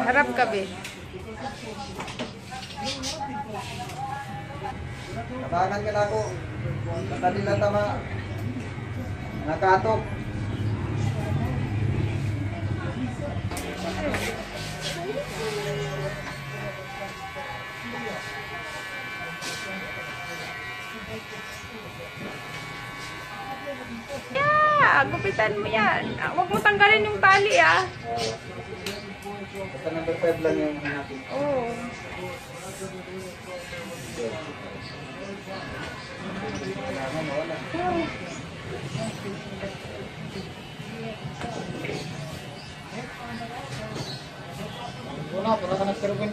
Harap ka, be. Tabangan ka na ako. Baka nila tama. Nakatok. Yeah, gupitan mo yan. Huwag mo tanggalin yung tali, ah. Basta number 5 lang yung hanapin. Oo. Kailangan mawala. Wala, para ka nagkaroon